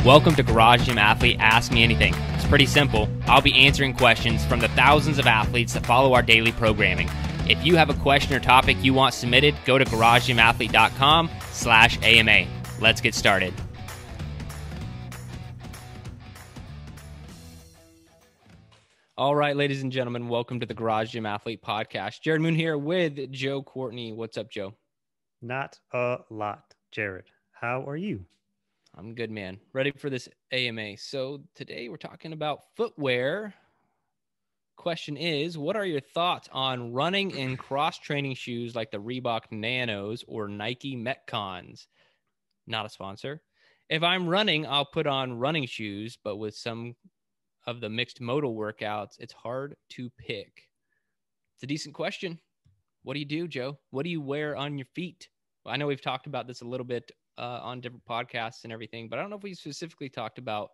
Welcome to Garage Gym Athlete Ask Me Anything. It's pretty simple. I'll be answering questions from the thousands of athletes that follow our daily programming. If you have a question or topic you want submitted, go to garagegymathlete.com/AMA. Let's get started. All right, ladies and gentlemen, welcome to the Garage Gym Athlete Podcast. Jerred Moon here with Joe Courtney. What's up, Joe? Not a lot, Jerred. How are you? I'm good, man. Ready for this AMA. So today we're talking about footwear. Question is, what are your thoughts on running in cross-training shoes like the Reebok Nanos or Nike Metcons? Not a sponsor. If I'm running, I'll put on running shoes, but with some of the mixed modal workouts, it's hard to pick. It's a decent question. What do you do, Joe? What do you wear on your feet? Well, I know we've talked about this a little bit on different podcasts and everything, but I don't know if we specifically talked about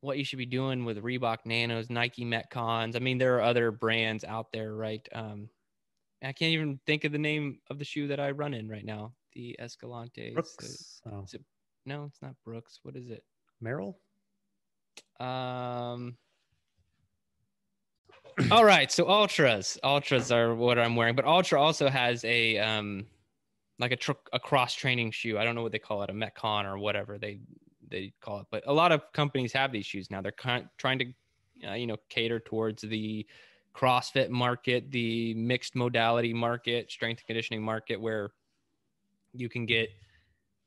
what you should be doing with Reebok Nanos, Nike Metcons. I mean, there are other brands out there, right? I can't even think of the name of the shoe that I run in right now. The Escalante. Brooks. No, it's not Brooks. What is it? Merrill? All right. So Ultras are what I'm wearing, but Ultra also has a, like a cross-training shoe. I don't know what they call it, a Metcon or whatever they call it. But a lot of companies have these shoes now. They're trying to, cater towards the CrossFit market, the mixed modality market, strength and conditioning market, where you can get,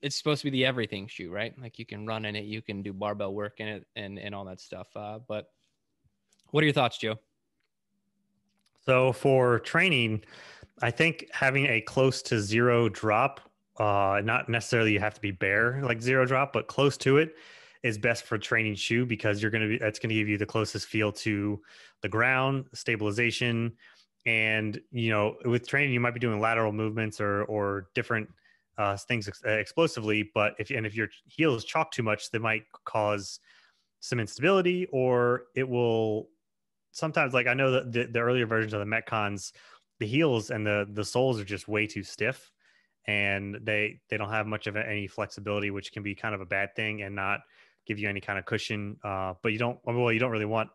it's supposed to be the everything shoe, right? Like you can run in it, you can do barbell work in it and all that stuff. But what are your thoughts, Joe? So for training, I think having a close to zero drop, not necessarily you have to be bare like zero drop, but close to it is best for training shoe because that's going to give you the closest feel to the ground, stabilization. And, with training, you might be doing lateral movements or different things explosively, but if your heel is chalked too much, they might cause some instability, or it will sometimes, like I know that the earlier versions of the Metcons, the heels and the soles are just way too stiff, and they don't have much of any flexibility, which can be kind of a bad thing and not give you any kind of cushion. But you don't really want,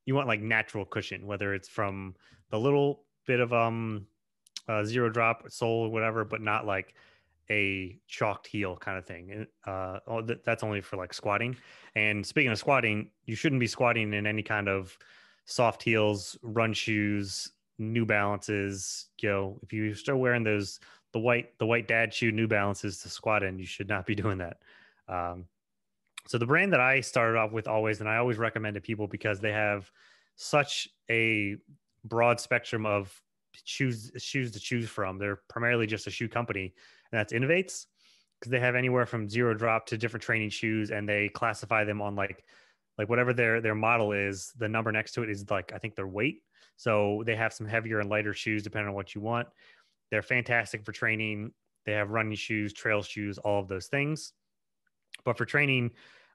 you want like natural cushion, whether it's from the little bit of zero drop sole or whatever, but not like a chalked heel kind of thing. That's only for like squatting. And speaking of squatting, you shouldn't be squatting in any kind of soft heels, run shoes, New Balances. If you start wearing those, the white dad shoe New Balances to squat in, you should not be doing that. So the brand that I started off with always, and I always recommend to people because they have such a broad spectrum of shoes to choose from. They're primarily just a shoe company, and that's Innovates, because they have anywhere from zero drop to different training shoes, and they classify them on like whatever their model is. The number next to it is like, I think, their weight. So they have some heavier and lighter shoes depending on what you want. They're fantastic for training. They have running shoes, trail shoes, all of those things. But for training,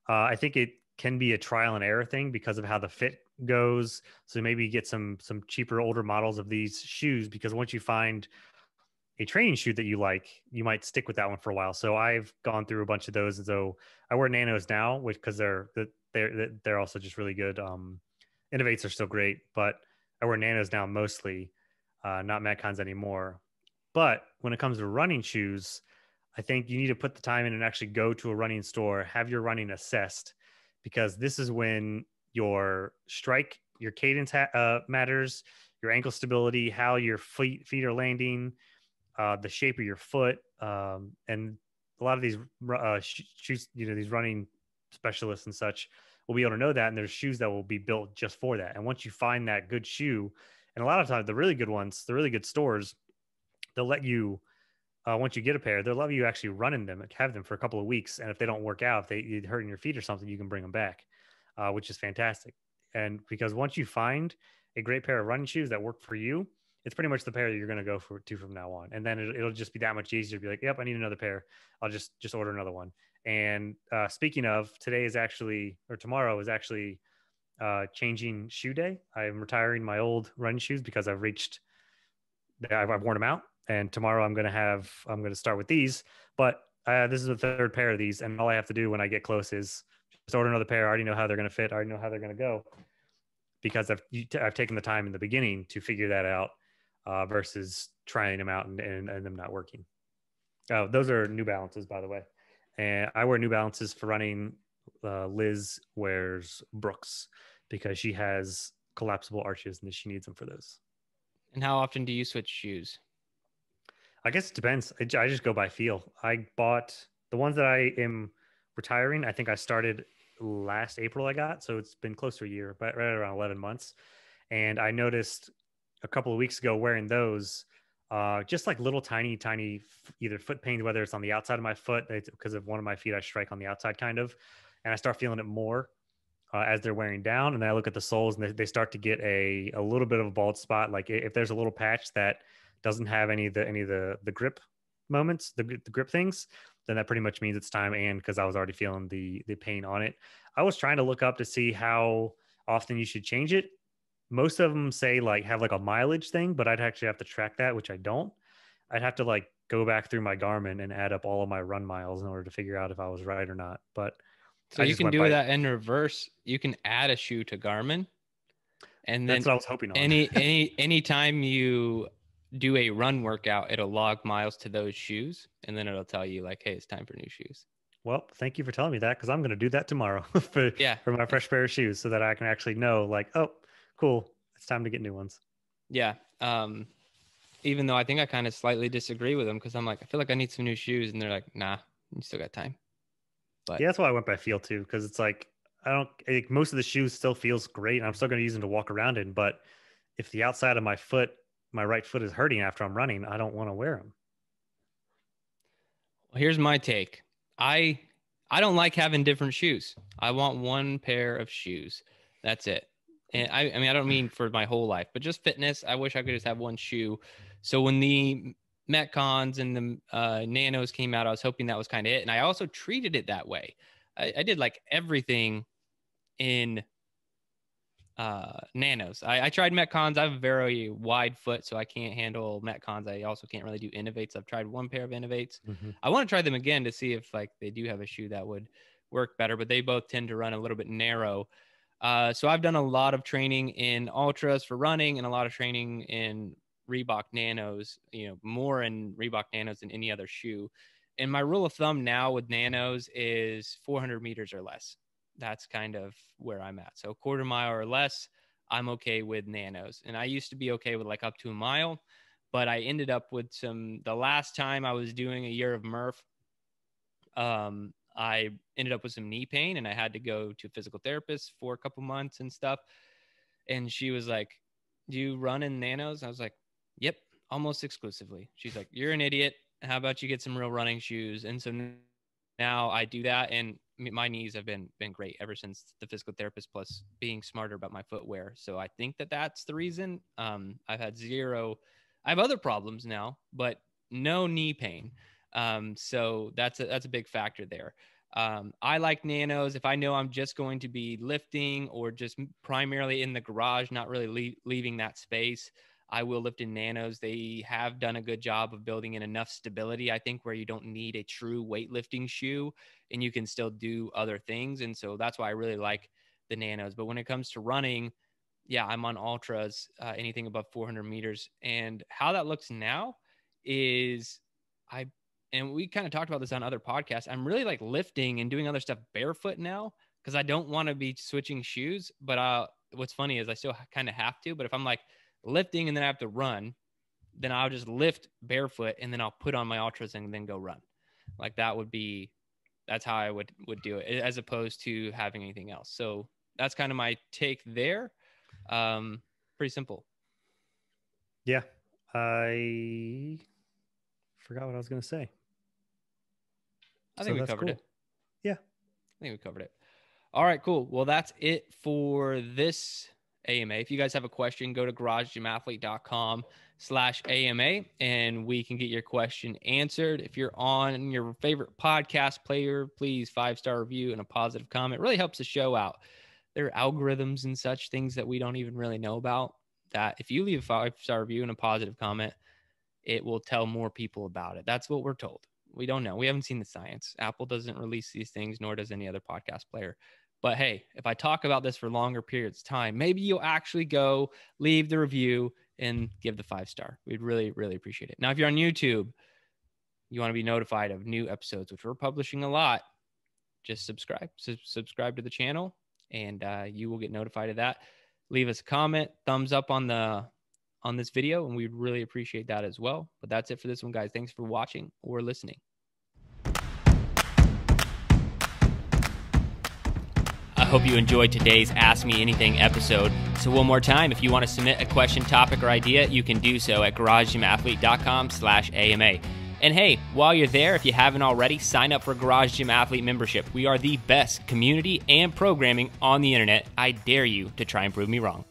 I think it can be a trial and error thing because of how the fit goes. So maybe get some cheaper, older models of these shoes, because once you find a training shoe that you like, you might stick with that one for a while. So I've gone through a bunch of those. And so I wear Nanos now, which because they're also just really good. Innovates are still great, but I wear Nanos now mostly, not Metcons anymore. But when it comes to running shoes, I think you need to put the time in and actually go to a running store, have your running assessed, because this is when your strike, your cadence matters, your ankle stability, how your feet are landing, the shape of your foot, and a lot of these shoes, these running specialists and such will be able to know that, and there's shoes that will be built just for that. And once you find that good shoe, and a lot of times the really good ones, the really good stores, they'll let you, once you get a pair, they'll let you actually run in them and have them for a couple of weeks. And if they don't work out, if they hurt in your feet or something, you can bring them back, which is fantastic. And because once you find a great pair of running shoes that work for you, it's pretty much the pair that you're going to go to from now on. And then it'll just be that much easier to be like, yep, I need another pair. I'll just order another one. And speaking of, tomorrow is actually changing shoe day. I'm retiring my old running shoes because I've worn them out. And tomorrow I'm going to start with these. But this is the third pair of these, and all I have to do when I get close is just order another pair. I already know how they're going to fit. I already know how they're going to go because I've taken the time in the beginning to figure that out versus trying them out and them not working. Oh, those are New Balances, by the way. And I wear New Balances for running. Liz wears Brooks because she has collapsible arches and she needs them for those. And how often do you switch shoes? I guess it depends. I just go by feel. I bought the ones that I am retiring. I think I started last April. I got, so it's been close to a year, but right around 11 months. And I noticed a couple of weeks ago wearing those, just like little tiny either foot pain, whether it's on the outside of my foot because of one of my feet, I strike on the outside kind of, and I start feeling it more as they're wearing down. And then I look at the soles and they start to get a little bit of a bald spot. Like if there's a little patch that doesn't have any of the grip moments, the grip things, then that pretty much means it's time. And because I was already feeling the pain on it, I was trying to look up to see how often you should change it. Most of them say like have like a mileage thing, but I'd actually have to track that, which I don't. I'd have to like go back through my Garmin and add up all of my run miles in order to figure out if I was right or not. But So I you just can went do by. that in reverse. You can add a shoe to Garmin, and That's then what I was hoping on. anytime you do a run workout, it'll log miles to those shoes, and then it'll tell you like, hey, it's time for new shoes. Well, thank you for telling me that because I'm going to do that tomorrow for Yeah. my fresh pair of shoes so that I can actually know like, oh, cool, it's time to get new ones. Yeah. Even though I think I kind of slightly disagree with them because I'm like, I feel like I need some new shoes, and they're like, nah, you still got time. But Yeah, that's why I went by feel too because it's like I don't like, most of the shoes still feels great and I'm still going to use them to walk around in, but if the outside of my foot, my right foot is hurting after I'm running, I don't want to wear them. here's my take. I I don't like having different shoes. I want one pair of shoes. That's it. And I mean, I don't mean for my whole life, but just fitness. I wish I could just have one shoe. So when the Metcons and the Nanos came out, I was hoping that was kind of it. And I also treated it that way. I did like everything in Nanos. I tried Metcons. I have a very wide foot, so I can't handle Metcons. I also can't really do Innovates. I've tried one pair of Innovates. Mm-hmm. I want to try them again to see if like they do have a shoe that would work better, but they both tend to run a little bit narrow. So I've done a lot of training in ultras for running and a lot of training in Reebok Nanos, more in Reebok Nanos than any other shoe. And my rule of thumb now with Nanos is 400 meters or less. That's kind of where I'm at. So a quarter mile or less, I'm okay with Nanos. And I used to be okay with like up to a mile, but I ended up with the last time I was doing a year of Murph, I ended up with some knee pain and I had to go to a physical therapist for a couple months and stuff. And she was like, do you run in Nanos? I was like, yep, almost exclusively. She's like, you're an idiot. How about you get some real running shoes? And so now I do that. And my knees have been great ever since the physical therapist, plus being smarter about my footwear. So I think that's the reason. I've had I have other problems now, but no knee pain. So that's a big factor there. I like Nanos. If I know I'm just going to be lifting or just primarily in the garage, not really leaving that space, I will lift in Nanos. They have done a good job of building in enough stability, I think, where you don't need a true weightlifting shoe and you can still do other things. And so that's why I really like the Nanos. But when it comes to running, yeah, I'm on ultras, anything above 400 meters. And how that looks now is and we kind of talked about this on other podcasts. I'm really like lifting and doing other stuff barefoot now because I don't want to be switching shoes. But what's funny is I still kind of have to. But if I'm like lifting and then I have to run, then I'll just lift barefoot and then I'll put on my ultras and then go run. Like that's how I would do it as opposed to having anything else. So that's kind of my take there. Pretty simple. Yeah. I forgot what I was going to say. I think we that's covered cool. it. Yeah. I think we covered it. All right, cool. Well, that's it for this AMA. If you guys have a question, go to garagegymathlete.com/AMA and we can get your question answered. If you're on your favorite podcast player, please 5-star review and a positive comment. It really helps the show out. There are algorithms and such things that we don't even really know about that if you leave a 5-star review and a positive comment, it will tell more people about it. That's what we're told. We don't know. We haven't seen the science. Apple doesn't release these things, nor does any other podcast player. But hey, if I talk about this for longer periods of time, maybe you'll actually go leave the review and give the 5-star. We'd really, really appreciate it. Now, if you're on YouTube, you want to be notified of new episodes, which we're publishing a lot, just subscribe. Subscribe to the channel, and you will get notified of that. Leave us a comment, thumbs up on this video, and we'd really appreciate that as well. But that's it for this one, guys. Thanks for watching or listening. I hope you enjoyed today's Ask Me Anything episode. So one more time, if you want to submit a question, topic, or idea, you can do so at GarageGymAthlete.com/AMA. And hey, while you're there, if you haven't already, sign up for Garage Gym Athlete membership. We are the best community and programming on the internet. I dare you to try and prove me wrong.